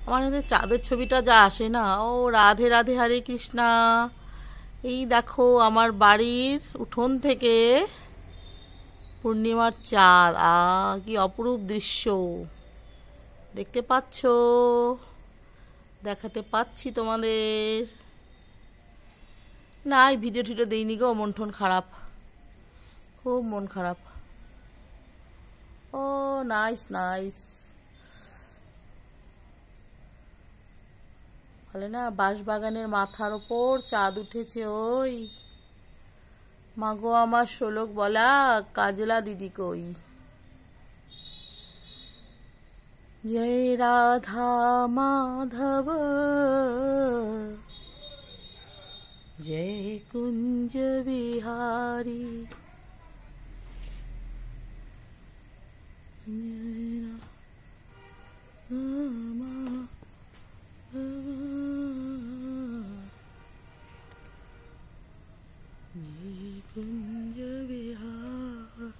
আমার এখানে চাঁদের ছবিটা যা আসে না, ও রাধে রাধে হরে কৃষ্ণা। এই দেখো আমার বাড়ির উঠোন থেকে পূর্ণিমার চাঁদ, কি অপরূপ দৃশ্য দেখতে পাচ্ছো? দেখাতে পাচ্ছি তোমাদের। না, এই ভিডিও টিডিও দেইনি গো, মন টন খারাপ, খুব মন খারাপ। ও নাইস নাইস, বলে না বাঁশবাগানের মাথার ওপর চাঁদ উঠেছে। ওই মাগো আমার শোলক বলা কাজলা দিদি কই। জয় রাধা মাধব जय कुंज बिहारी। कुंज बिहार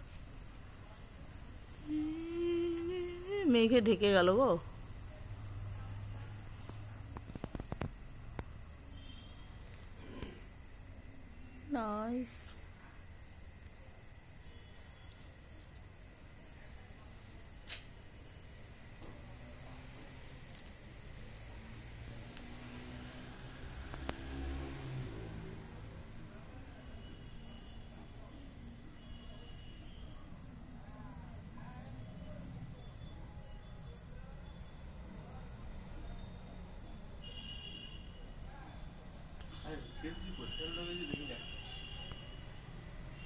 मेघे ढेके गেল গো। नाइस।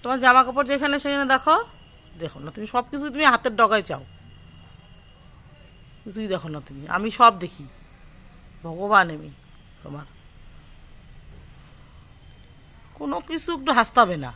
তোমার জামা কাপড় যেখানে সেখানে দেখো, দেখো না তুমি সব কিছু, তুমি হাতের ডগায় চাও, কিছুই দেখো না তুমি। আমি সব দেখি, ভগবান আমি তোমার কোনো কিছু একটু হাসতে হবে না।